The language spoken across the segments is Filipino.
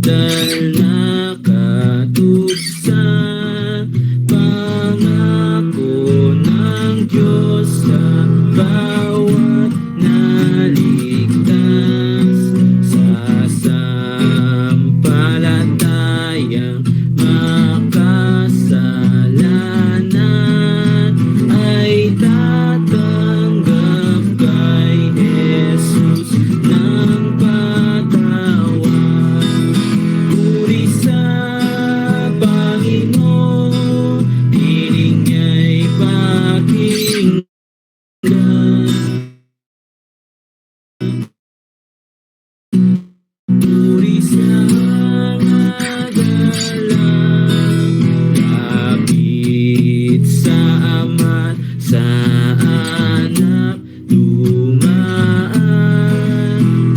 Nalakatub sa pangako ng Diyos sa bawat naligtas sa sampalatayang makasalanan ay tatanggap kay Jesus ng patawad. Puri sa Panginoon, piling niya'y pakinggan. Puri sa mga galang, lapit sa Ama't sa Anak, dumaan.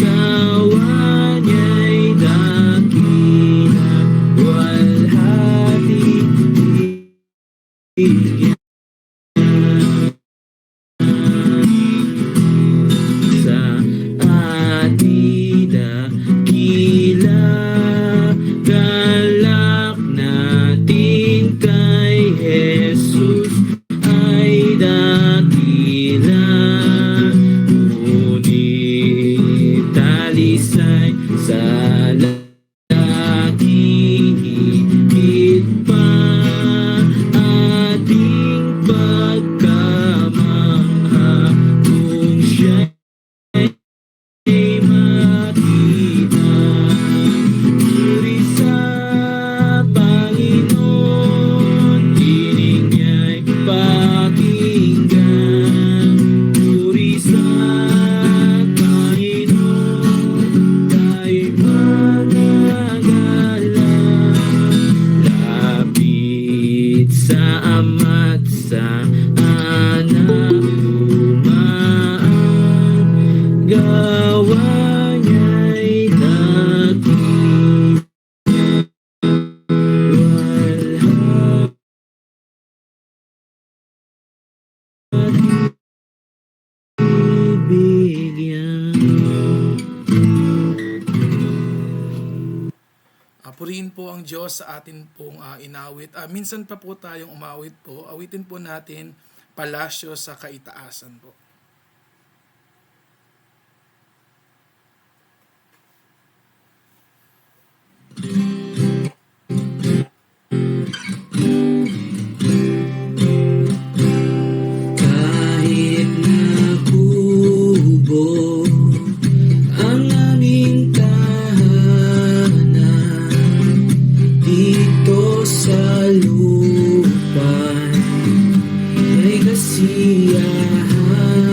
Gawa niya'y dakila, walhati sa ating dakila. Galak natin kay Jesus ay dakila, ngunit talisay sa laki higit pa ating pagkamangha kung siya'y makita. Puri sa Panginoon, piling niya'y pakinggan. Puri sa Panginoon, tayo'y managalang. Lapit sa Ama't sa Anak, dumaan. Gawa niya'y dakila, walhati bigyan. Purihin po ang Diyos sa atin pong inawit. Minsan pa po tayong umawit po. Awitin po natin Palasyo sa Kaitaasan po. Kahit nakubo ang aming tahanan dito sa lupa, may kasiyahan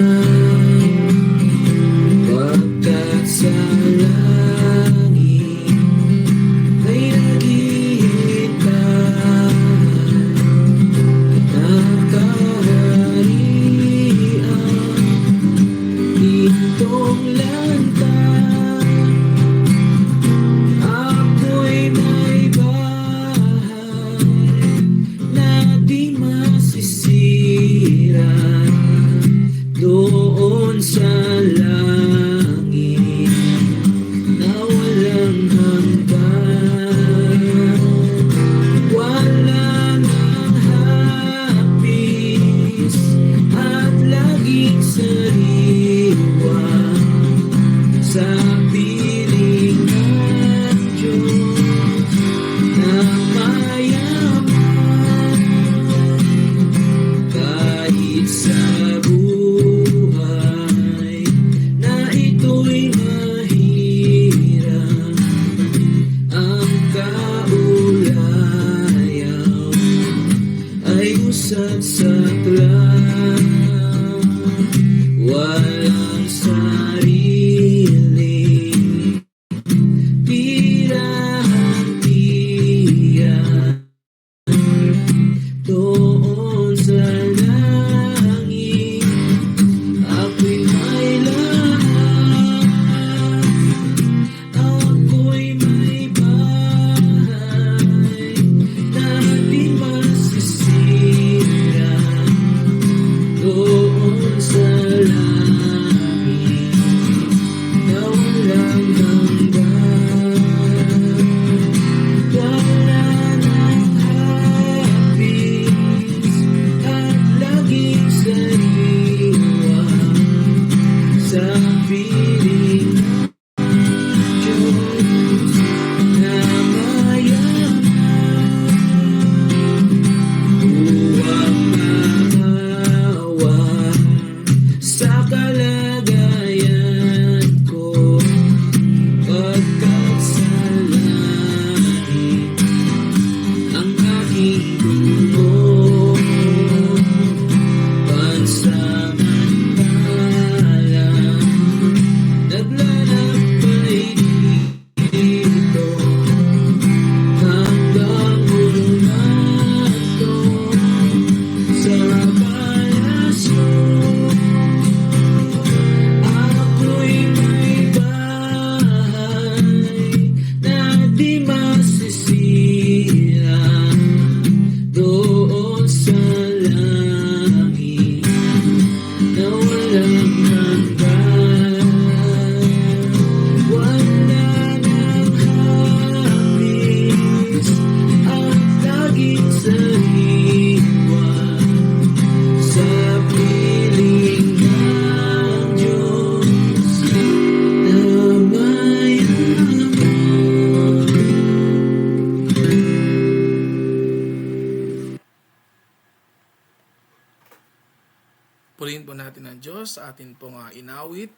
sa atin pong inawit.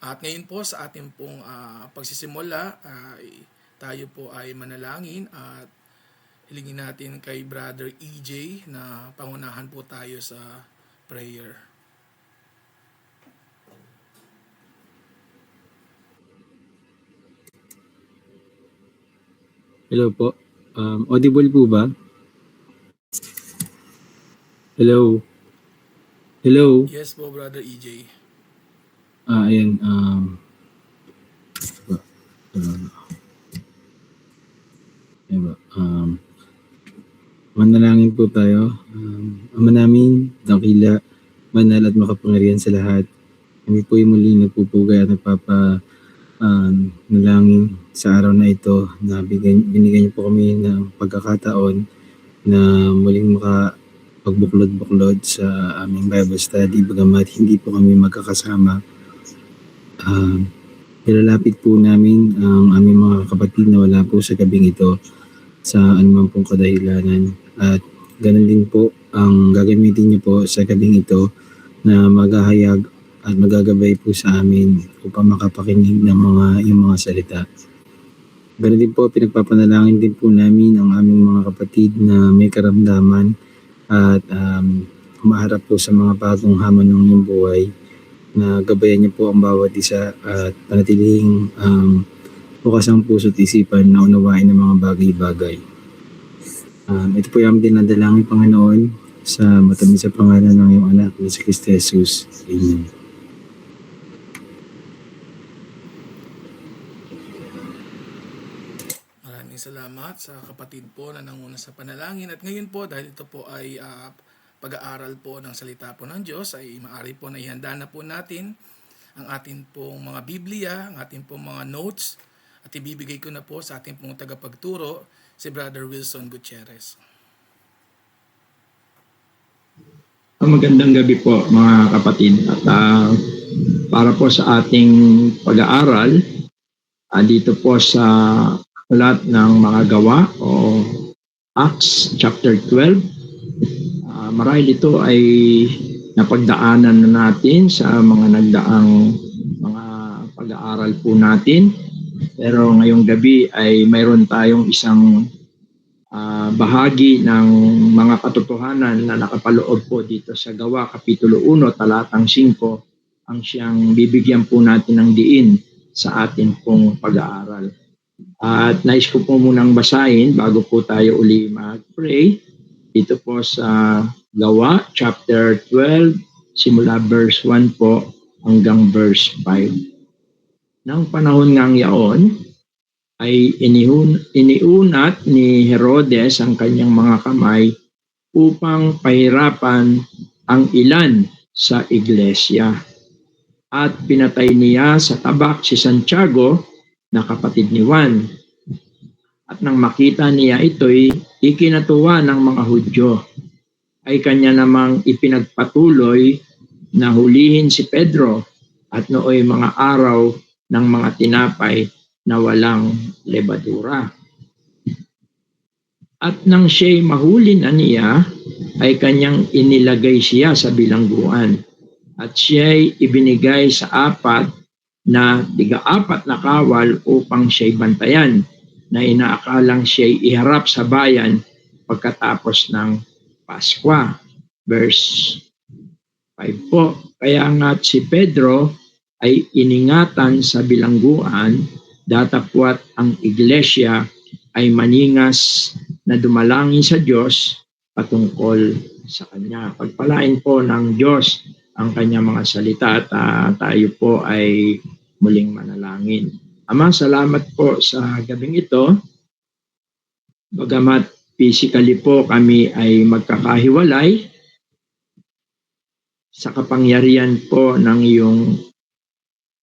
At ngayon po sa ating pong pagsisimula, tayo po ay manalangin at hilingin natin kay Brother EJ na pangunahan po tayo sa prayer. Hello po. Audible po ba? Hello? Hello? Yes po, Brother EJ. Ayan. Ayan ba? Manalangin po tayo. Ama namin, dakila, banal at makapangyarihan sa lahat. Kami po yung muli nagpupugay at nalangin sa araw na ito na binigyan niyo po kami ng pagkakataon na muling makapagbuklod-buklod sa aming Bible study bagamat hindi po kami magkakasama. Nilalapit po namin ang aming mga kapatid na wala po sa gabing ito sa anumang pong kadahilanan at ganun din po ang gagamitin niyo po sa gabing ito na maghahayag at magagabay po sa amin upang makapakinig ng yung mga salita. Ganun din po, pinagpapanalangin din po namin ang aming mga kapatid na may karamdaman at humaharap po sa mga bagong hamon ng iyong buhay, na gabayan niyo po ang bawat isa at panatilihing bukas ang puso't isipan na unawain ng mga bagay-bagay. Ito po yung dinadalangin, Panginoon, sa matamis sa pangalan ng iyong anak na si Kristo Jesus. Amen. Salamat sa kapatid po na nanguna sa panalangin. At ngayon po, dahil ito po ay pag-aaral po ng salita po ng Diyos, ay maaari po na ihanda na po natin ang ating pong mga Biblia, ang ating pong mga notes, at ibibigay ko na po sa ating pong tagapagturo, si Brother Wilson Gutierrez. Magandang gabi po mga kapatid. At para po sa ating pag-aaral, dito po sa ulat ng mga gawa o Acts chapter 12. Marahil ito ay napagdaanan na natin sa mga nagdaang mga pag-aaral po natin. Pero ngayong gabi ay mayroon tayong isang bahagi ng mga katotohanan na nakapaloob po dito sa Gawa Kapitulo 1, talatang 5, ang siyang bibigyan po natin ng diin sa atin pong pag-aaral. At nais ko po munang basahin bago po tayo uli mag-pray. Dito po sa Gawa, chapter 12, simula verse 1 po hanggang verse 5. Nang panahon ngang yaon, ay iniunat ni Herodes ang kanyang mga kamay upang pahirapan ang ilan sa iglesia. At pinatay niya sa tabak si Santiago na kapatid ni Juan. At nang makita niya ito'y ikinatuwa ng mga Hudyo, ay kanya namang ipinagpatuloy na hulihin si Pedro at nooy mga araw ng mga tinapay na walang lebadura. At nang siya'y mahuli na niya, ay kanyang inilagay siya sa bilangguan. At siya'y ibinigay sa na tiga-4 na kawal upang siya'y bantayan, na inaakalang siya'y iharap sa bayan pagkatapos ng Paskwa. Verse 5 po. Kaya nga si Pedro ay iningatan sa bilangguan, datapwat ang iglesia ay maningas na dumalangin sa Diyos patungkol sa Kanya. Pagpalain po ng Diyos ang Kanyang mga salita at tayo po ay muling manalangin. Ama, salamat po sa gabing ito. Bagamat physically po kami ay magkakahiwalay, sa kapangyarihan po ng iyong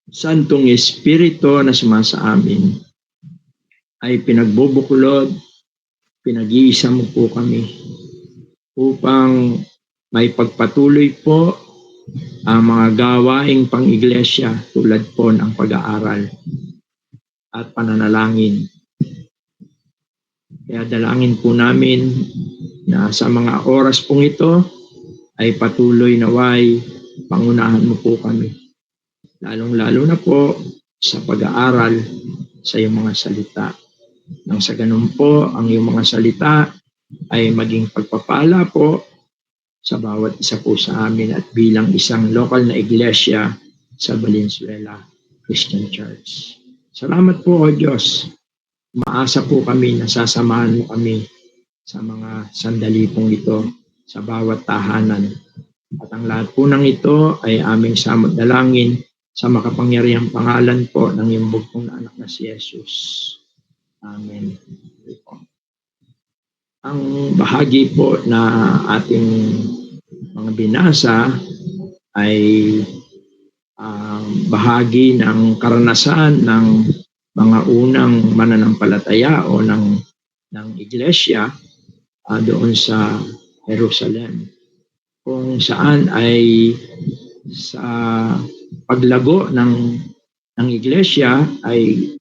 Santong Espiritu na sumasa amin, ay pinagbubuklod, pinag-iisa mo po kami upang may pagpatuloy po ang mga gawaing pang-iglesia tulad po ng pag-aaral at pananalangin. Kaya dalangin po namin na sa mga oras pong ito ay patuloy naway pangunahan mo po kami. Lalong-lalo na po sa pag-aaral sa iyong mga salita. Nang sa ganun po, ang iyong mga salita ay maging pagpapala po sa bawat isa po sa amin at bilang isang local na iglesia sa Valenzuela Christian Church. Salamat po, O Diyos. Maasa po kami na sasamahan mo kami sa mga sandali pong ito sa bawat tahanan. At ang lahat po ng ito ay aming samot dalangin sa makapangyarihang pangalan po ng iyong bugtong na anak na si Jesus. Amen. Ang bahagi po na ating mga binasa ay bahagi ng karanasan ng mga unang mananampalataya o ng iglesia doon sa Jerusalem, kung saan ay sa paglago ng iglesia ay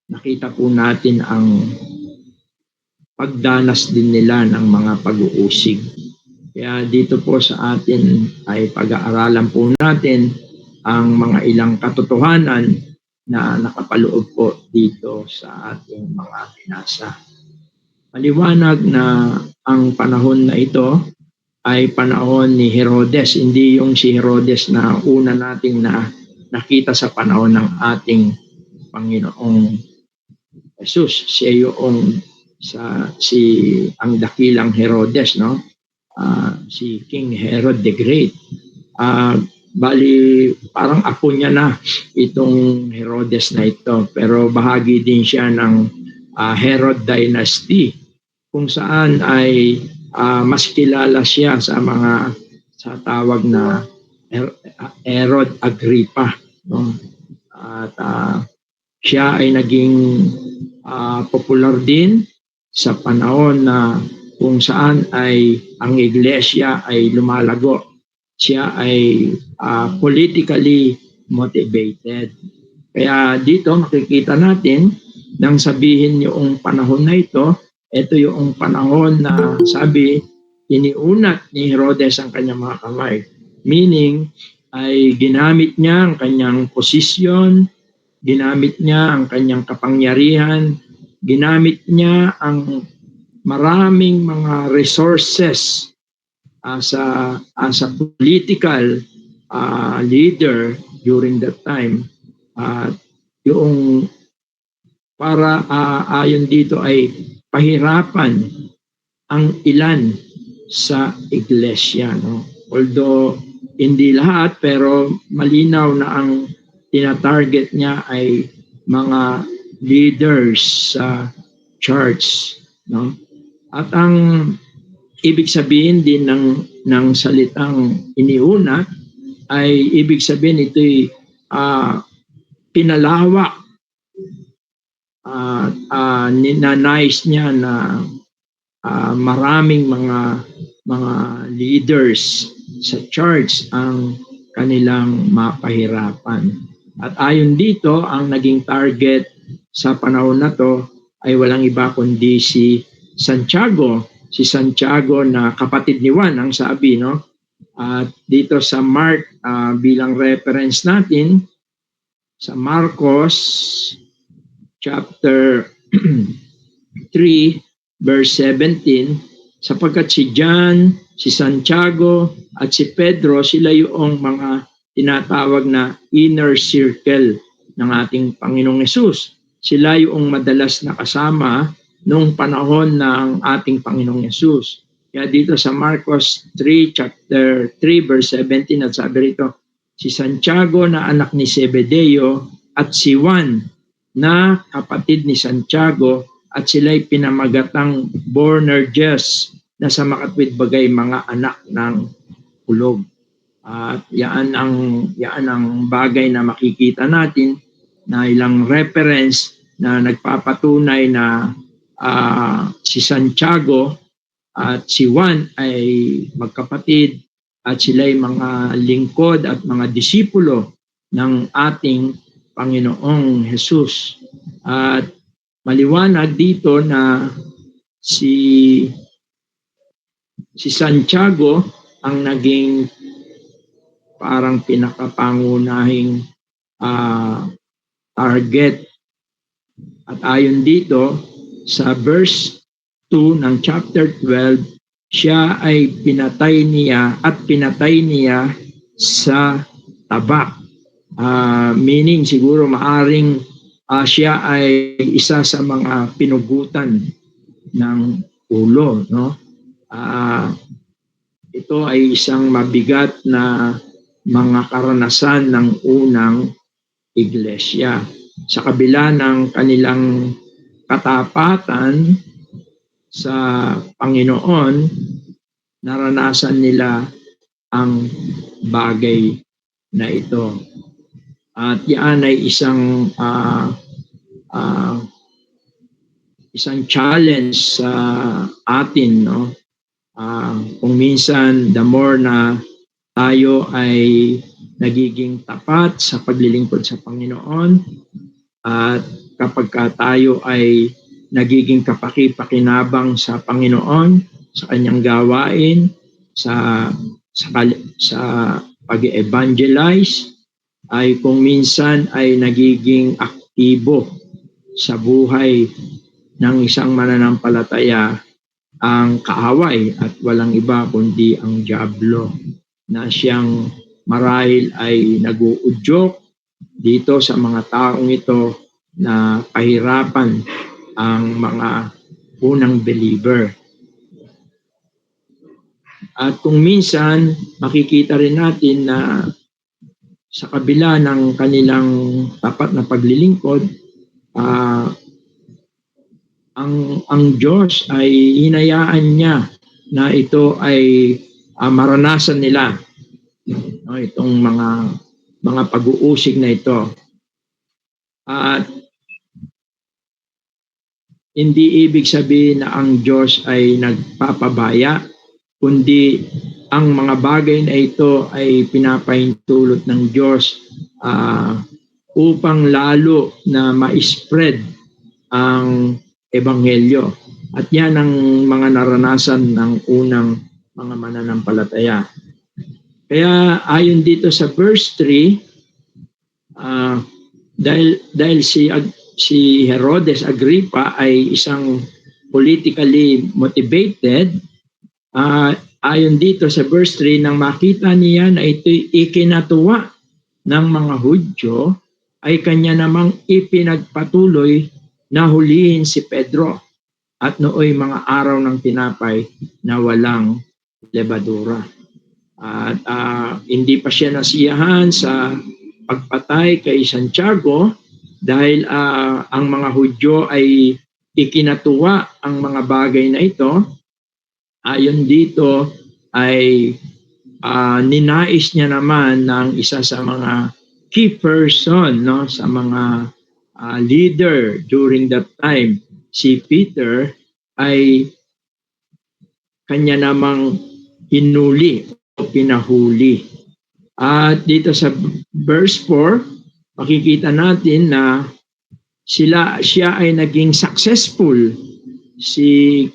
nakita po natin ang pagdanas din nila ng mga pag-uusig. Kaya dito po sa atin ay pag-aaralan po natin ang mga ilang katotohanan na nakapaloob po dito sa ating mga binasa. Maliwanag na ang panahon na ito ay panahon ni Herodes, hindi yung si Herodes na una nating nakita sa panahon ng ating Panginoong Jesus. Siya yung ang dakilang Herodes, no? Si King Herod the Great. Bali, parang apo niya na itong Herodes na ito, pero bahagi din siya ng Herod dynasty, kung saan ay mas kilala siya sa tawag na Herod Agrippa, no? At siya ay naging popular din sa panahon na kung saan ay ang iglesia ay lumalago. Siya ay politically motivated. Kaya dito makikita natin nang sabihin yung panahon na ito yung panahon na sabi, iniunat ni Herodes ang kanyang mga kamay. Meaning, ay ginamit niya ang kanyang posisyon, ginamit niya ang kanyang kapangyarihan, ginamit niya ang maraming mga resources as a political leader during that time. Yung para ayon dito ay pahirapan ang ilan sa iglesia, no? Although hindi lahat, pero malinaw na ang tina-target niya ay mga leaders sa church, no? At ang ibig sabihin din ng salitang iniuna ay ibig sabihin ito'y pinalawak, ninanais niya na maraming mga leaders sa church ang kanilang mapahirapan. At ayon dito, ang naging target sa panahon na to ay walang iba kundi si Santiago. Si Santiago na kapatid ni Juan ang sabi, no? At dito sa Mark, bilang reference natin, sa Marcos chapter 3 verse 17, sapagkat si John, si Santiago at si Pedro, sila yung mga tinatawag na inner circle ng ating Panginoong Hesus. Sila yung madalas na kasama noong panahon ng ating Panginoong Hesus. Kaya dito sa Marcos 3 chapter 3 verse 17 at sabi rito, si Santiago na anak ni Zebedeo at si Juan na kapatid ni Santiago, at sila'y pinamagatang Boanerges na sa makatwid bagay mga anak ng hulog. At yan ang bagay na makikita natin na ilang reference na nagpapatunay na si Santiago at si Juan ay magkapatid at sila'y mga lingkod at mga disipulo ng ating Panginoong Hesus. At maliwanag dito na si Santiago ang naging parang pinakapangunahing target. At ayon dito sa verse 2 ng chapter 12, siya ay pinatay niya sa tabak. Meaning siguro maaring siya ay isa sa mga pinugutan ng ulo, no? Ito ay isang mabigat na mga karanasan ng unang iglesia. Sa kabila ng kanilang katapatan sa Panginoon, naranasan nila ang bagay na ito. At yan ay isang challenge sa atin, no? Kung minsan, the more na tayo ay nagiging tapat sa paglilingkod sa Panginoon, at kapag tayo ay nagiging kapaki-pakinabang sa Panginoon, sa kanyang gawain, sa pag-evangelize, ay kung minsan ay nagiging aktibo sa buhay ng isang mananampalataya ang kaaway at walang iba kundi ang dyablo, na siyang marahil ay nag-uudyok dito sa mga taong ito na pahirapan ang mga unang believer. At kung minsan makikita rin natin na sa kabila ng kanilang tapat na paglilingkod, ang Diyos ay hinayaan niya na ito ay maranasan nila, no, itong mga pag-uusig na ito. At hindi ibig sabihin na ang Diyos ay nagpapabaya, kundi ang mga bagay na ito ay pinapahintulot ng Diyos upang lalo na ma-spread ang Ebanghelyo. At yan ang mga naranasan ng unang mga mananampalataya. Kaya ayon dito sa verse 3, dahil si Herodes Agrippa ay isang politically motivated, ayon dito sa verse 3, nang makita niya na ito'y ikinatuwa ng mga Hudyo, ay kanya namang ipinagpatuloy na hulihin si Pedro, at nooy mga araw ng tinapay na walang lebadura. At hindi pa siya nasiyahan sa pagpatay kay Santiago, dahil ang mga Hudyo ay ikinatuwa ang mga bagay na ito. Ayon dito ay ninais niya naman ng isa sa mga key person, no, sa mga leader during that time, si Peter, ay kanya namang hinuli o pinahuli. At dito sa verse 4, makikita natin na siya ay naging successful. Si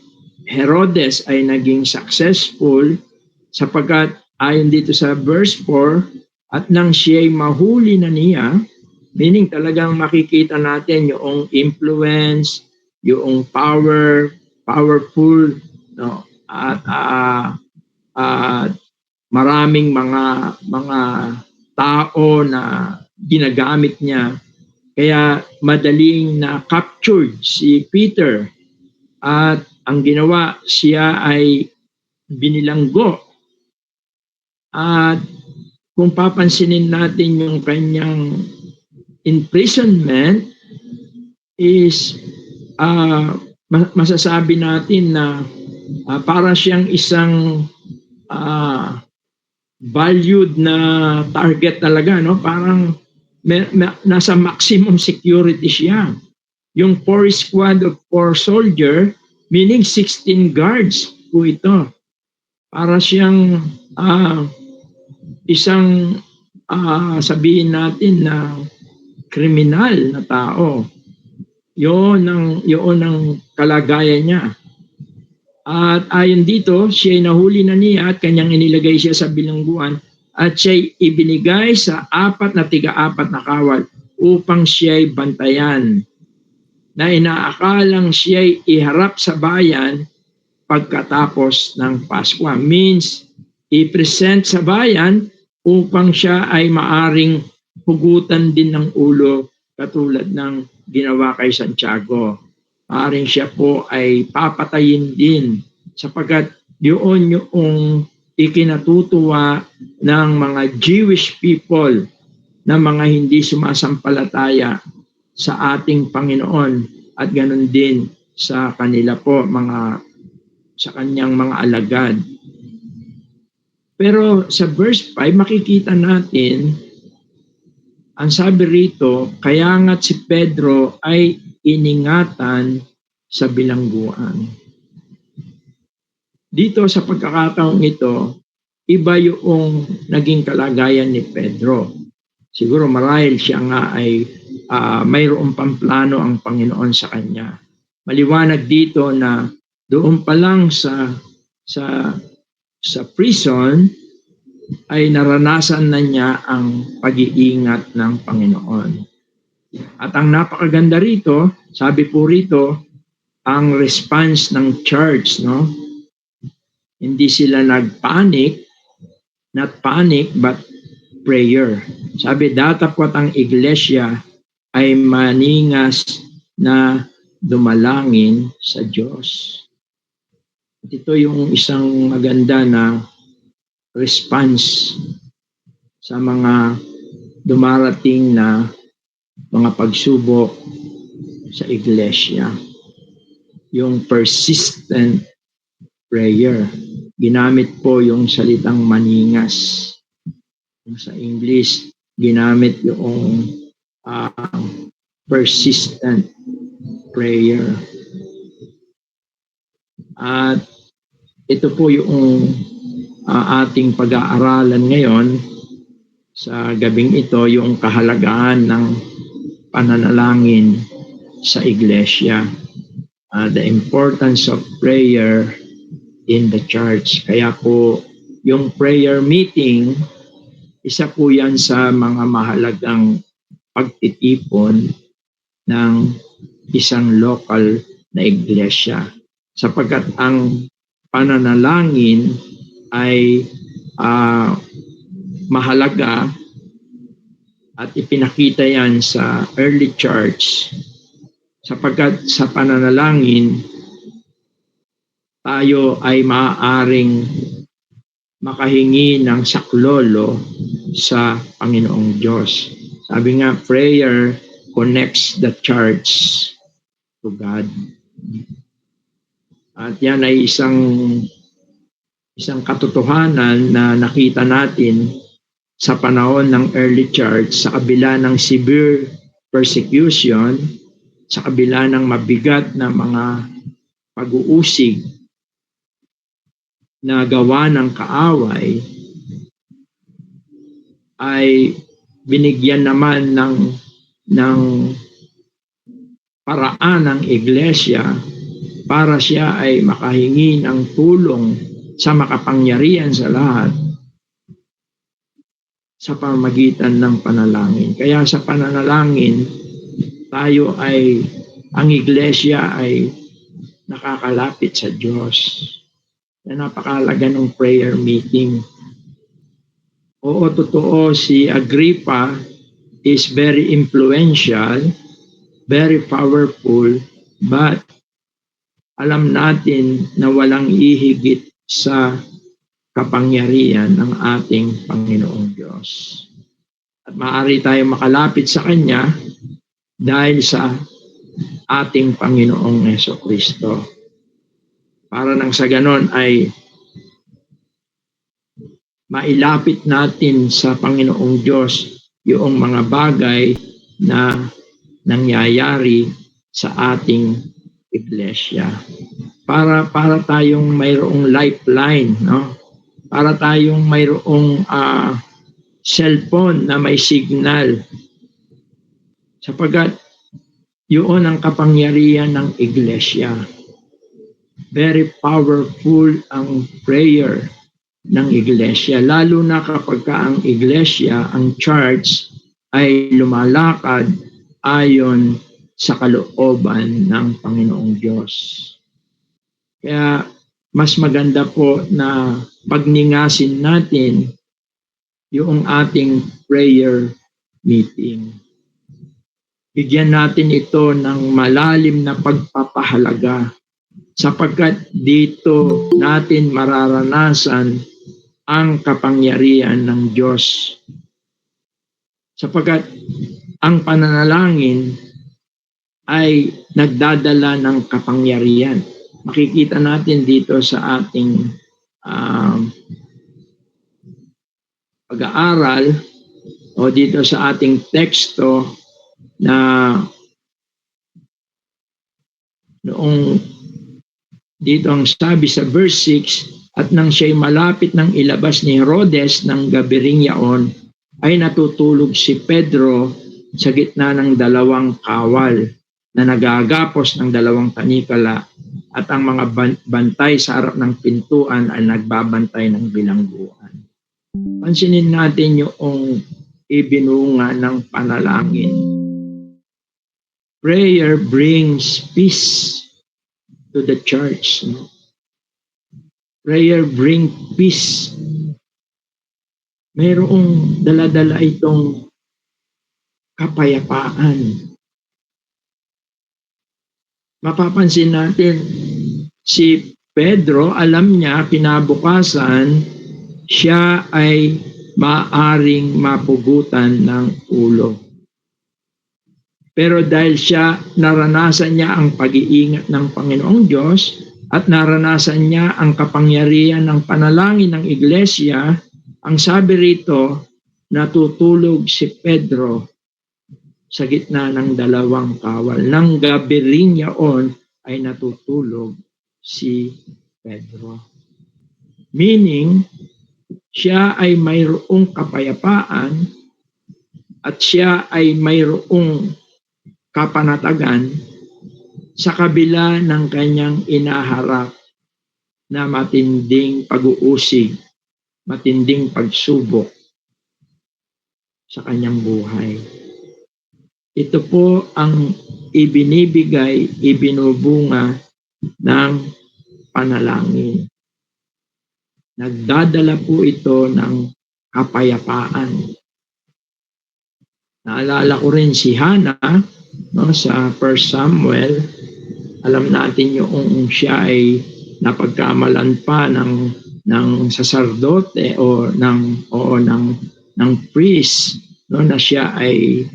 Herodes ay naging successful sapagkat ayon dito sa verse 4, at nang siya'y mahuli na niya, meaning talagang makikita natin yung influence, yung powerful, no? At maraming mga tao na ginagamit niya. Kaya madaling na-captured si Peter. At ang ginawa, siya ay binilanggo. At kung papansinin natin yung kanyang imprisonment, is masasabi natin na para siyang isang valued na target talaga, no? Parang nasa maximum security siya. Yung 4 squad of 4 soldier, meaning 16 guards po ito. Para siyang isang sabihin natin na kriminal na tao. Yun ang kalagayan niya. At ayon dito, siya ay nahuli na niya at kanyang inilagay siya sa bilangguan at siya'y ibinigay sa 4 na tiga-4 na kawal upang siya'y bantayan, na inaakalang siya'y iharap sa bayan pagkatapos ng Pasko. Means, i-present sa bayan upang siya ay maaring hugutan din ng ulo katulad ng ginawa kay Santiago. Maaring siya po ay papatayin din sapagkat yun yung ikinatutuwa ng mga Jewish people na mga hindi sumasampalataya sa ating Panginoon at ganun din sa kanila po sa kanyang mga alagad. Pero sa verse 5 makikita natin ang sabi rito, kaya nga't si Pedro ay iningatan sa bilangguan. Dito sa pagkakataong ito, iba yung naging kalagayan ni Pedro. Siguro marahil siya nga ay mayroong pamplano ang Panginoon sa kanya. Maliwanag dito na doon pa lang sa prison ay naranasan na niya ang pag-iingat ng Panginoon. At ang napakaganda rito, sabi po rito, ang response ng church, no? Hindi sila nagpanic, not panic, but prayer. Sabi, datapwat ang iglesia ay maningas na dumalangin sa Diyos. At ito yung isang maganda na response sa mga dumarating na mga pagsubok sa iglesia. Yung persistent prayer. Ginamit po yung salitang maningas. Sa English, ginamit yung persistent prayer. At ito po yung ating pag-aaralan ngayon sa gabing ito, yung kahalagahan ng pananalangin sa iglesia. The importance of prayer in the church. Kaya po yung prayer meeting, isa po yan sa mga mahalagang pagtitipon ng isang local na iglesia. Sapagkat ang pananalangin ay mahalaga at ipinakita yan sa early church sapagkat sa pananalangin tayo ay maaaring makahingi ng saklolo sa Panginoong Diyos. Sabi nga, prayer connects the church to God. At yan ay isang katotohanan na nakita natin sa panahon ng early church sa kabila ng severe persecution, sa kabila ng mabigat na mga pag-uusig na gawa ng kaaway, ay binigyan naman ng paraan ng iglesia para siya ay makahingi ng tulong sa makapangyarihan sa lahat sa pamamagitan ng panalangin. Kaya sa pananalangin, ang iglesia ay nakakalapit sa Diyos. Napakahalaga ng prayer meeting. Oo, totoo, si Agrippa is very influential, very powerful, but alam natin na walang ihigit sa kapangyarihan ng ating Panginoong Diyos. At maaari tayong makalapit sa Kanya dahil sa ating Panginoong Jesucristo. Para nang sa ganon ay mailapit natin sa Panginoong Diyos yung mga bagay na nangyayari sa ating iglesia. Para tayong mayroong lifeline, no? Para tayong mayroong cellphone na may signal. Sapagkat yun ang kapangyarihan ng iglesia. Very powerful ang prayer ng iglesia, lalo na kapag ang iglesia, ang church, ay lumalakad ayon sa kalooban ng Panginoong Diyos. Kaya mas maganda po na pagningasin natin yung ating prayer meeting. Bigyan natin ito ng malalim na pagpapahalaga sapagkat dito natin mararanasan ang kapangyarihan ng Diyos. Sapagkat ang pananalangin ay nagdadala ng kapangyarihan. Makikita natin dito sa ating pag-aaral o dito sa ating teksto na noong dito ang sabi sa verse 6, at nang siya'y malapit ng ilabas ni Herodes ng gabiring yaon, ay natutulog si Pedro sa gitna ng dalawang kawal na nagagapos ng dalawang tanikala at ang mga bantay sa harap ng pintuan ay nagbabantay ng bilangguan. Pansinin natin yung ibinunga ng panalangin. Prayer brings peace to the church. Prayer brings peace. Mayroong dala-dala itong kapayapaan. Mapapansin natin, si Pedro, alam niya, kinabukasan, siya ay maaring mapugutan ng ulo. Pero dahil siya, naranasan niya ang pag-iingat ng Panginoong Diyos at naranasan niya ang kapangyarihan ng panalangin ng iglesia, ang sabi rito, natutulog si Pedro sa gitna ng dalawang kawal. Nang gabi rin yaon ay natutulog si Pedro. Meaning, siya ay mayroong kapayapaan at siya ay mayroong kapanatagan sa kabila ng kanyang inaharap na matinding pag-uusig, matinding pagsubok sa kanyang buhay. Ito po ang ibinibigay, ibinubunga ng panalangin. Nagdadala po ito ng kapayapaan. Naalala ko rin si Hannah, no, sa 1 Samuel. Alam natin yung siya ay napagkamalan pa ng saserdote o ng priest, no, na siya ay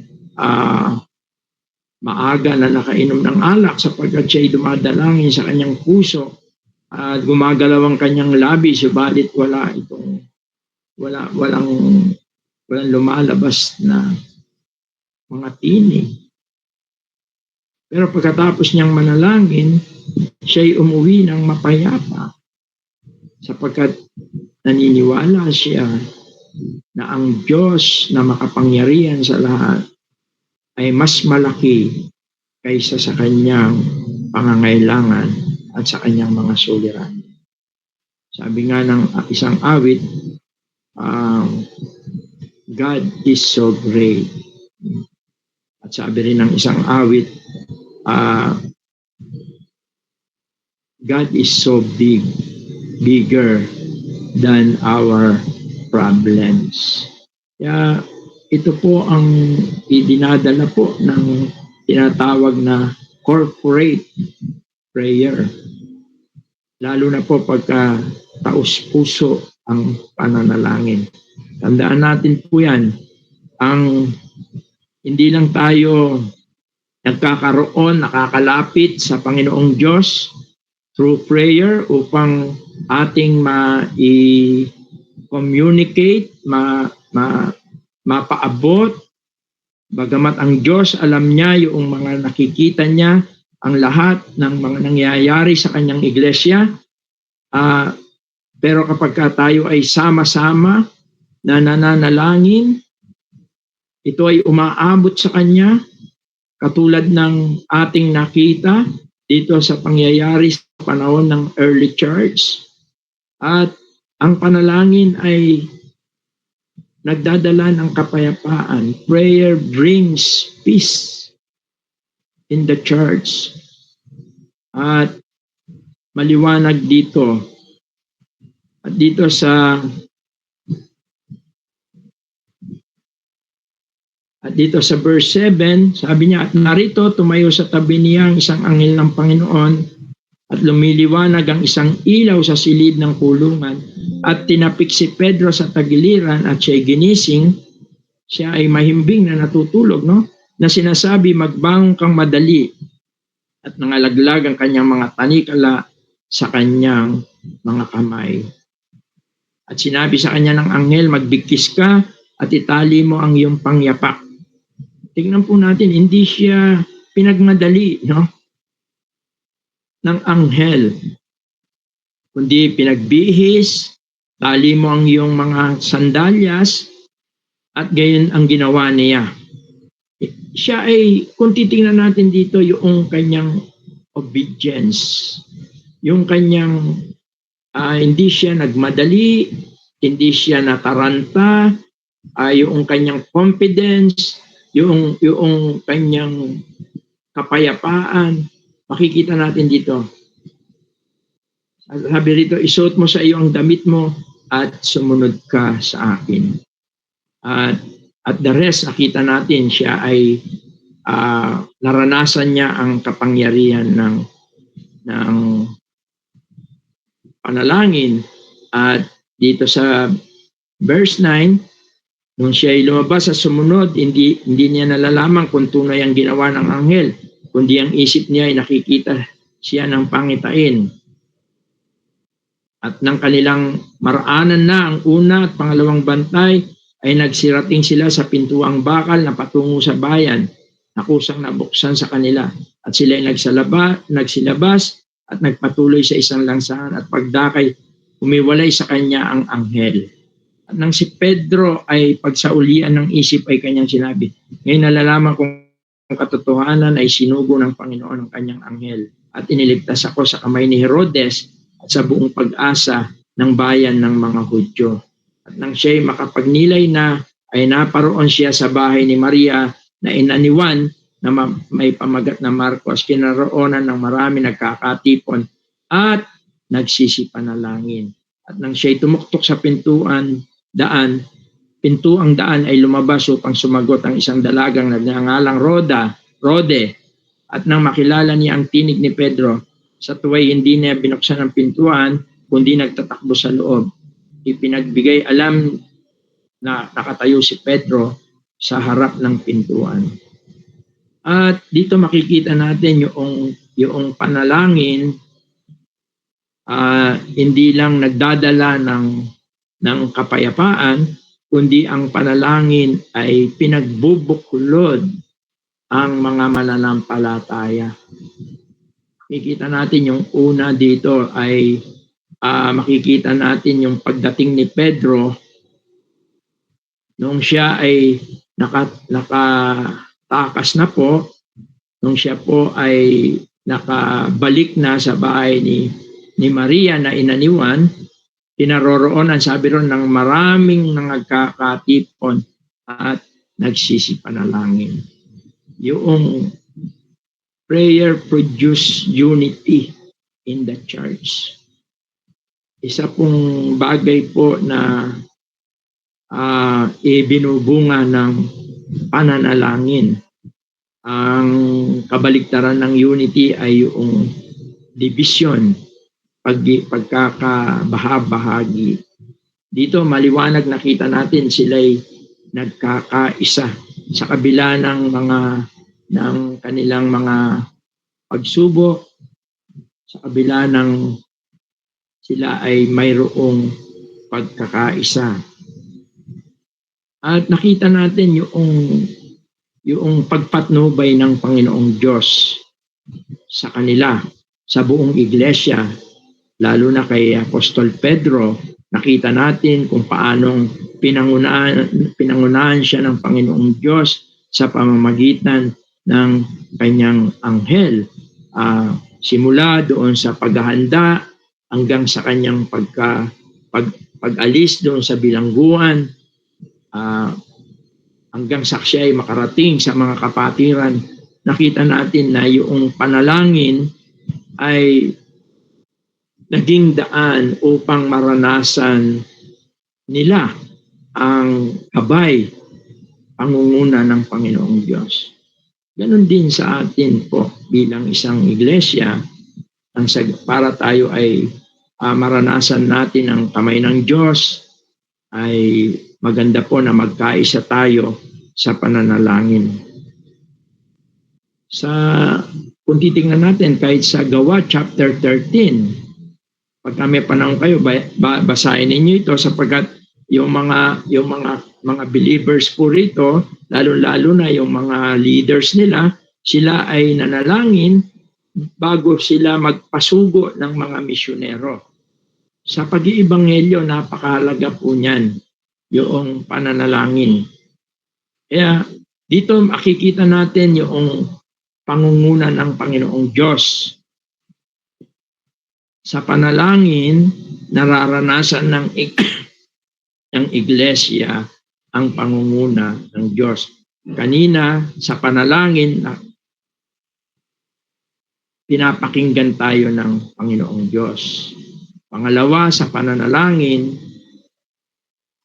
maaga na nakainom ng alak sapagkat siya ay dumadalangin sa kanyang puso at gumagalaw ang kanyang labi, subalit walang lumalabas na mga tinig. Pero pagkatapos niyang manalangin, siya'y umuwi ng mapayapa sapagkat naniniwala siya na ang Diyos na makapangyarihan sa lahat ay mas malaki kaysa sa kanyang pangangailangan at sa kanyang mga suliranin. Sabi nga ng isang awit, God is so great. At sabi rin ng isang awit, God is so big, bigger than our problems. Kaya ito po ang idinadala po ng tinatawag na corporate prayer. Lalo na po pagka taus-puso ang pananalangin. Tandaan natin po yan, hindi lang tayo nagkakaroon, nakakalapit sa Panginoong Diyos through prayer upang ating ma-communicate, mapaabot, bagamat ang Diyos alam niya yung mga nakikita niya, ang lahat ng mga nangyayari sa kanyang iglesia. Pero kapag tayo ay sama-sama na nananalangin, ito ay umaabot sa kanya, katulad ng ating nakita dito sa pangyayari sa panahon ng early church. At Ang panalangin ay nagdadala ng kapayapaan. Prayer brings peace in the church. At maliwanag dito. At dito sa verse 7, sabi niya, at narito tumayo sa tabi niya ang isang anghel ng Panginoon at lumiliwanag ang isang ilaw sa silid ng kulungan at tinapik si Pedro sa tagiliran at siya'y ginising. Siya ay mahimbing na natutulog, no? Na sinasabi, magbangon kang madali, at nangalaglag ang kanyang mga tanikala sa kanyang mga kamay. At sinabi sa kanya ng anghel, magbigkis ka at itali mo ang iyong pangyapak. Tingnan po natin, hindi siya pinagmadali, no? Ng anghel, kundi pinagbihis, tali mo ang iyong mga sandalyas, at gayon ang ginawa niya. Siya ay, kung titingnan natin dito, yung kanyang obedience, yung kanyang hindi siya nagmadali, hindi siya nataranta, yung kanyang confidence, yung kanyang kapayapaan, makikita natin dito. Sabi rito, isuot mo sa iyo ang damit mo at sumunod ka sa akin. At the rest, nakita natin siya ay naranasan niya ang kapangyarihan ng panalangin. At dito sa verse 9, nung siya ay lumabas sa sumunod, hindi niya nalalaman kung tunay ang ginawa ng anghel, kundi ang isip niya ay nakikita siya ng pangitain. At ng kanilang maraanan na ang una at pangalawang bantay, ay nagsirating sila sa pintuang bakal na patungo sa bayan, na kusang nabuksan sa kanila. At sila ay nagsilabas at nagpatuloy sa isang lansangan, at pagdakay, umiwalay sa kanya ang anghel. At nang si Pedro ay pagsaulian ng isip ay kanyang sinabi, ngayon nalalaman kong ang katotohanan ay sinugo ng Panginoon ang kanyang anghel at iniligtas ako sa kamay ni Herodes at sa buong pag-asa ng bayan ng mga Hudyo. At nang siya'y makapagnilay na, ay naparoon siya sa bahay ni Maria na ina ni Juan na may pamagat na Marcos, kinaroonan ng marami nagkakatipon at nagsisipanalangin. At nang siya'y tumuktok sa pintuang daan ay lumabas upang sumagot ang isang dalagang nagngangalang Rode. At nang makilala niya ang tinig ni Pedro, sa tuway hindi niya binuksan ang pintuan, kundi nagtatakbo sa loob. Ipinagbigay alam na nakatayo si Pedro sa harap ng pintuan. At dito makikita natin yung panalangin, hindi lang nagdadala ng kapayapaan, kundi ang panalangin ay pinagbubuklod ang mga mananampalataya. Makikita natin yung una dito ay makikita natin yung pagdating ni Pedro nung siya ay nakatakas na po, nung siya po ay nakabalik na sa bahay ni Maria na ina ni Juan, kinaroroonan, sabi ron, ng maraming nagkakatipon at nagsisipanalangin. Yung prayer produce unity in the church. Isa pong bagay po na ibinubunga ng pananalangin. Ang kabaliktaran ng unity ay yung division, pagkakabahabahagi. Dito maliwanag nakita natin sila'y nagkakaisa sa kabila ng kanilang mga pagsubok, sa kabila ng sila ay mayroong pagkakaisa. At nakita natin yung pagpatnubay ng Panginoong Diyos sa kanila, sa buong iglesia, lalo na kay Apostol Pedro. Nakita natin kung paanong pinangunahan siya ng Panginoong Diyos sa pamamagitan ng kanyang anghel. Simula doon sa paghahanda hanggang sa kanyang pag-alis doon sa bilangguan, hanggang sa siya ay makarating sa mga kapatiran, nakita natin na yung panalangin ay naging daan upang maranasan nila ang gabay, pangunguna ng Panginoong Diyos. Ganon din sa atin po bilang isang iglesia, para tayo ay maranasan natin ang kamay ng Diyos, ay maganda po na magkaisa tayo sa pananalangin. Kung titingnan natin kahit sa Gawa chapter 13, pag may panahon kayo, basahin ninyo ito sapagkat yung mga believers po rito, lalo-lalo na yung mga leaders nila, sila ay nanalangin bago sila magpasugo ng mga misyonero. Sa pag-iibanghelyo, napakahalaga po niyan, yung pananalangin. Kaya dito makikita natin yung pangunguna ng Panginoong Diyos. Sa panalangin, nararanasan ng iglesia ang pangunguna ng Diyos. Kanina, sa panalangin, pinapakinggan tayo ng Panginoong Diyos. Pangalawa, sa pananalangin,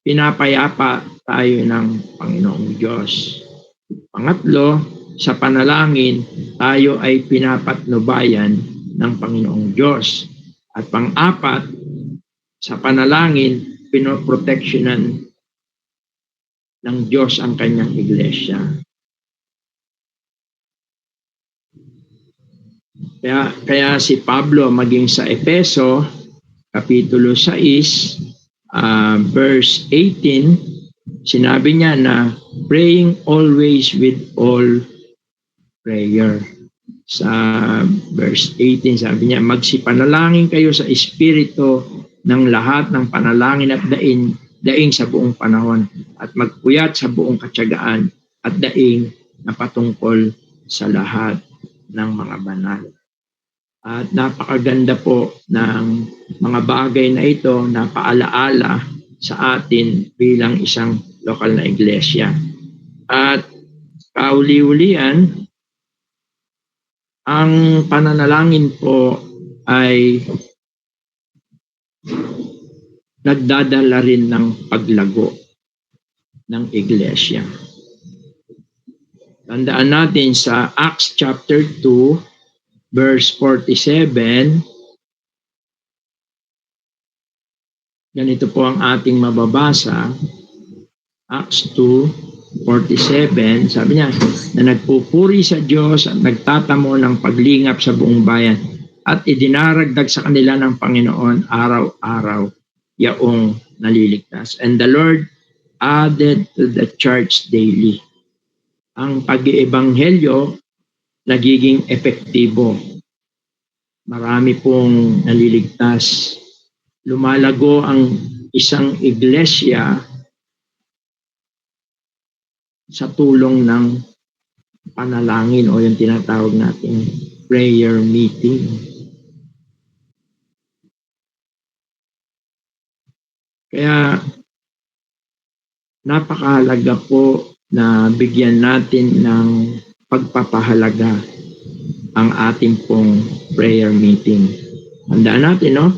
pinapayapa tayo ng Panginoong Diyos. Pangatlo, sa panalangin, tayo ay pinapatnubayan ng Panginoong Diyos. At pang-apat, sa panalangin, pinoproteksyonan ng Diyos ang kanyang iglesia. Kaya si Pablo maging sa Efeso, Kapitulo 6, verse 18, sinabi niya na praying always with all prayer. Sa verse 18, sabi niya, magsipanalangin kayo sa Espiritu ng lahat ng panalangin at daing sa buong panahon, at magpuyat sa buong katyagaan at daing na patungkol sa lahat ng mga banal. At napakaganda po ng mga bagay na ito na paalaala sa atin bilang isang lokal na iglesia. At kauli-ulian, ang pananalangin po ay nagdadala rin ng paglago ng iglesia. Tandaan natin sa Acts chapter 2, verse 47, ganito po ang ating mababasa. Acts 2:47, sabi niya, na nagpupuri sa Diyos at nagtatamo ng paglingap sa buong bayan at idinaragdag sa kanila ng Panginoon araw-araw yaong naliligtas. And the Lord added to the church daily. Ang pag-iebanghelyo nagiging epektibo. Marami pong naliligtas. Lumalago ang isang iglesia sa tulong ng panalangin o yung tinatawag natin prayer meeting. Kaya napakahalaga po na bigyan natin ng pagpapahalaga ang ating pong prayer meeting. Tandaan natin, no?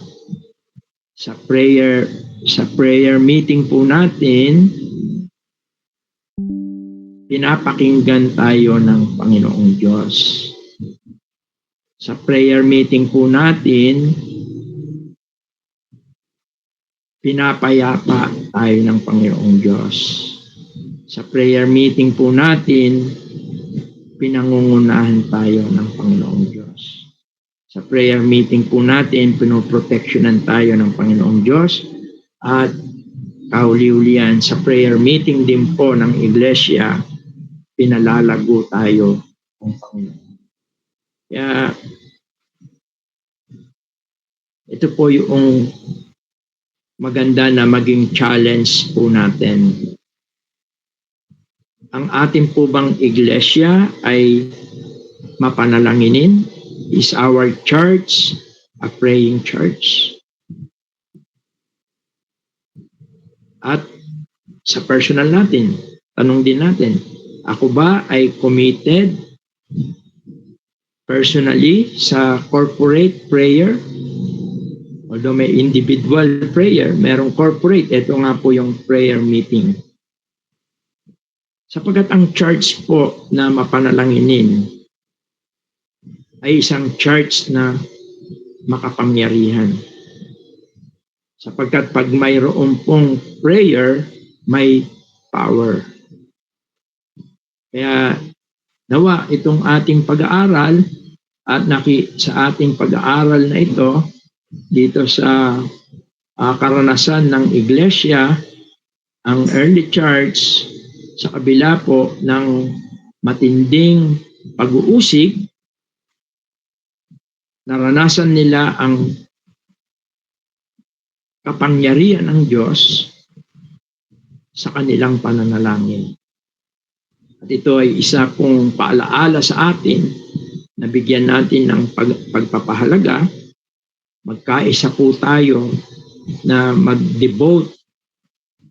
Sa prayer meeting po natin, pinapakinggan tayo ng Panginoong Diyos. Sa prayer meeting po natin, pinapayapa tayo ng Panginoong Diyos. Sa prayer meeting po natin, pinangungunahan tayo ng Panginoong Diyos. Sa prayer meeting po natin, pinoproteksyonan tayo ng Panginoong Diyos. At kauli-ulian, sa prayer meeting din po ng iglesia, pinalalago tayo ng Panginoon. Kaya, ito po yung maganda na maging challenge po natin. Ang ating po bang iglesia ay mapanalanginin? Is our church a praying church? At sa personal natin, tanong din natin, ako ba ay committed personally sa corporate prayer? Although may individual prayer, merong corporate. Ito nga po yung prayer meeting. Sapagkat ang church po na mapanalanginin ay isang church na makapangyarihan. Sapagkat pag mayroon pong prayer, may power. Kaya nawa itong ating pag-aaral at sa ating pag-aaral na ito dito sa karanasan ng iglesia, ang early church sa kabila po ng matinding pag-uusig, naranasan nila ang kapangyarihan ng Diyos sa kanilang pananalangin. At ito ay isa pong paalaala sa atin na bigyan natin ng pagpapahalaga. Magkaisa po tayo na mag-devote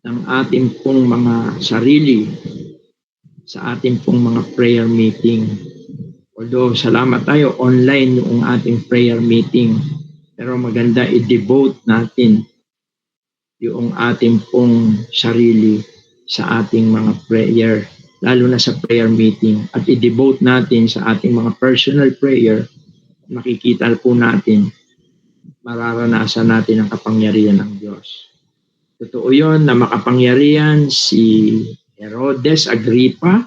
ng ating pong mga sarili sa ating pong mga prayer meeting. Although salamat tayo, online yung ating prayer meeting. Pero maganda i-devote natin yung ating pong sarili sa ating mga prayer, lalo na sa prayer meeting. At i-devote natin sa ating mga personal prayer. Makikita po natin, mararanasan natin ang kapangyarihan ng Diyos. Totoo yun na makapangyarihan si Herodes Agrippa,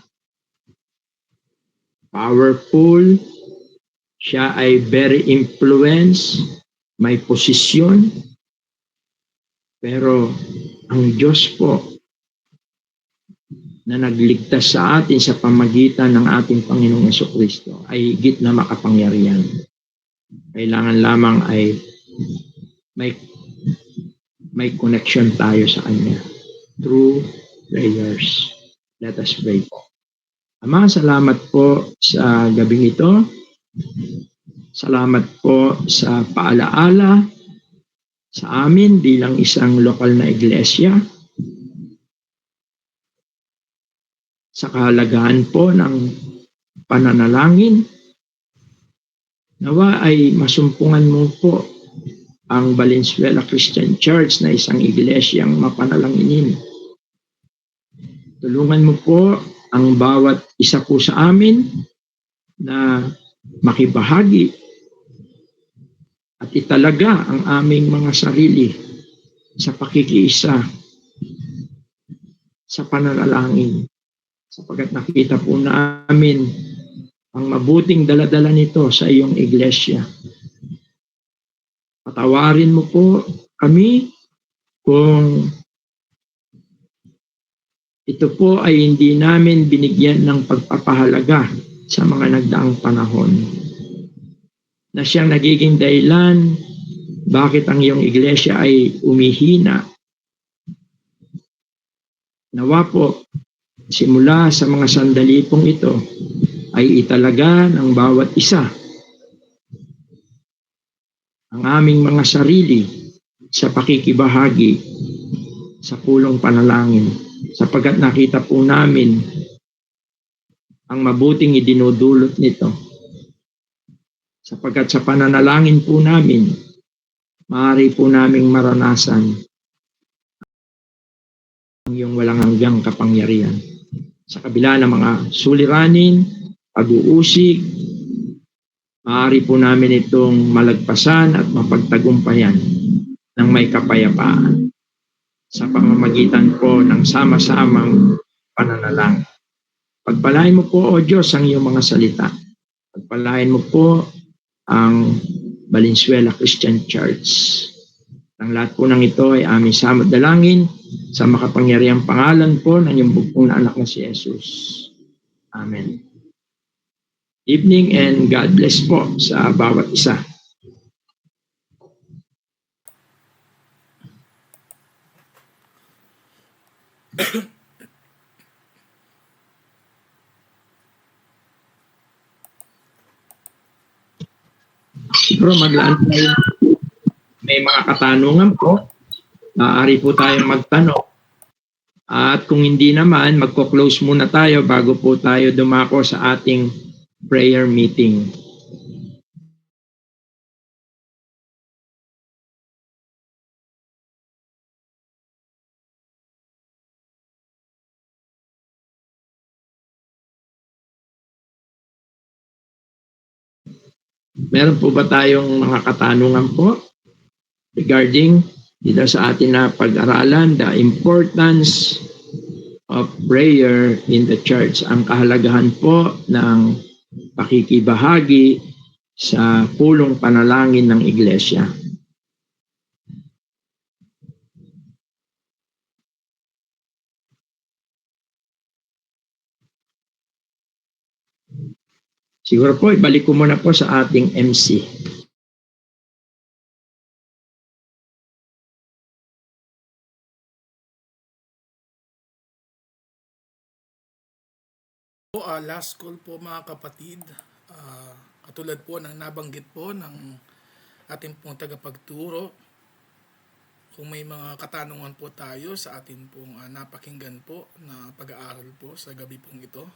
powerful, siya ay very influenced, may posisyon, pero ang Diyos po na nagligtas sa atin sa pamagitan ng ating Panginoong Jesucristo ay higit na makapangyarihan. Kailangan lamang ay may connection tayo sa Kanya through prayers. Let us pray po. Ama, salamat po sa gabing ito. Salamat po sa paalaala sa amin bilang isang lokal na iglesia. Sa kahalagahan po ng pananalangin, nawa ay masumpungan mo po ang Valenzuela Christian Church na isang iglesyang mapanalanginin. Tulungan mo po ang bawat isa po sa amin na makibahagi at italaga ang aming mga sarili sa pakikiisa sa pananalangin. Sapagkat nakita po namin ang mabuting daladala nito sa iyong iglesia. Patawarin mo po kami kung ito po ay hindi namin binigyan ng pagpapahalaga sa mga nagdaang panahon, na siyang nagiging dahilan bakit ang iyong iglesia ay umihina. Nawa po, simula sa mga sandali pong ito, ay italaga ng bawat isa ang aming mga sarili sa pakikibahagi sa pulong panalangin, sapagkat nakita po namin ang mabuting idinudulot nito. Sapagkat sa pananalangin po namin, maaari po naming maranasan ang iyong walang hanggang kapangyarihan. Sa kabila ng mga suliranin, pag-uusig, maaari po namin itong malagpasan at mapagtagumpayan ng may kapayapaan sa pamamagitan po ng sama-samang pananalangin. Pagpalain mo po, O Diyos, ang iyong mga salita. Pagpalain mo po ang Valenzuela Christian Church. Ang lahat po ng ito ay aming samad dalangin sa makapangyarihang pangalan po ng iyong bugtong na anak na si Jesus. Amen. Evening and God bless po sa bawat isa. Siguro maglaan tayo. May mga katanungan po. Maaari po tayong magtanong At kung hindi naman, magko-close muna tayo bago po tayo dumako sa ating prayer meeting. Meron po ba tayong mga katanungan po regarding dito sa atin na pag-aralan, the importance of prayer in the church, ang kahalagahan po ng pakikibahagi sa pulong panalangin ng iglesia. Siguro po, ibalik ko muna po sa ating MC. Last call po mga kapatid. Katulad po ng nabanggit po ng ating pong tagapagturo, kung may mga katanungan po tayo sa ating pong napakinggan po na pag-aaral po sa gabi pong ito.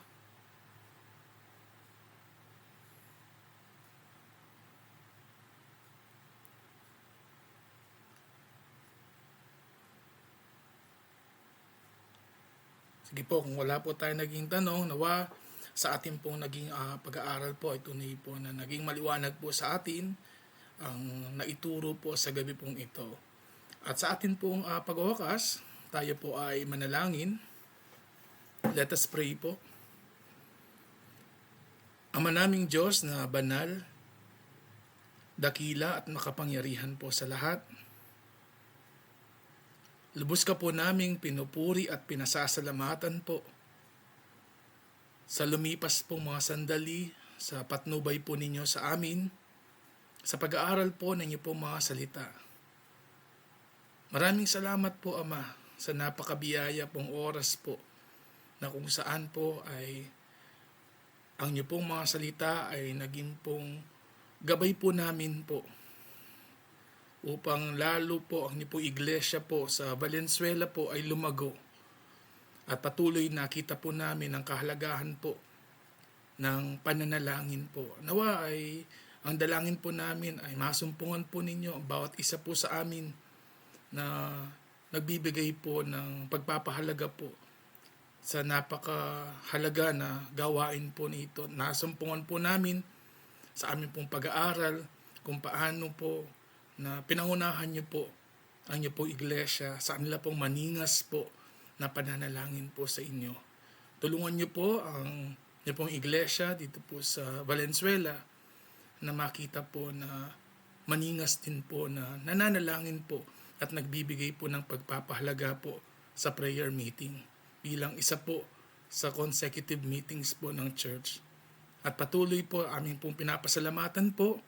Sige po, kung wala po tayo naging tanong, nawa sa ating pong naging pag-aaral po, ito na po na naging maliwanag po sa atin ang naituro po sa gabi pong ito. At sa atin pong pagwawakas, tayo po ay manalangin. Let us pray po. Ama naming Diyos na banal, dakila at makapangyarihan po sa lahat, lubos ka po naming pinupuri at pinasasalamatan po sa lumipas pong mga sandali, sa patnubay po ninyo sa amin, sa pag-aaral po ng inyo pong mga salita. Maraming salamat po, Ama, sa napakabiyaya pong oras po na kung saan po ay ang inyo pong mga salita ay naging pong gabay po namin po upang lalo po ang niyo po iglesia po sa Valenzuela po ay lumago at patuloy nakita po namin ang kahalagahan po ng pananalangin po. Nawa ay ang dalangin po namin ay masumpungan po ninyo ang bawat isa po sa amin na nagbibigay po ng pagpapahalaga po sa napakahalaga na gawain po nito. Nasumpungan po namin sa amin pong pag-aaral kung paano po na pinangunahan niyo po ang niyo po iglesia sa kanila pong maningas po na pananalangin po sa inyo. Tulungan niyo po ang niyo pong iglesia dito po sa Valenzuela na makita po na maningas din po na nananalangin po at nagbibigay po ng pagpapahalaga po sa prayer meeting bilang isa po sa consecutive meetings po ng church. At patuloy po aming pong pinapasalamatan po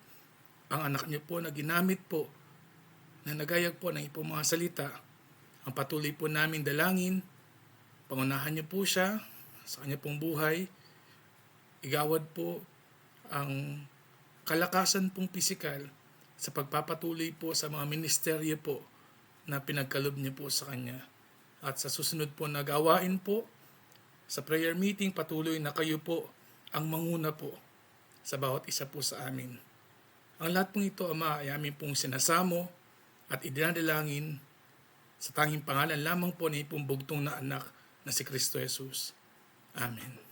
ang anak niyo po na ginamit po na nagayag po ng ipong mga salita. Ang patuloy po namin dalangin, pangunahan niyo po siya sa kanya pong buhay, igawad po ang kalakasan pong pisikal sa pagpapatuloy po sa mga ministeryo po na pinagkalob niyo po sa kanya. At sa susunod po na gawain po sa prayer meeting, patuloy na kayo po ang manguna po sa bawat isa po sa amin. Ang lahat pong ito, Ama, ay aming pong sinasamo at idinadalangin sa tanging pangalan lamang po ni ipong bugtong na anak na si Kristo Jesus. Amen.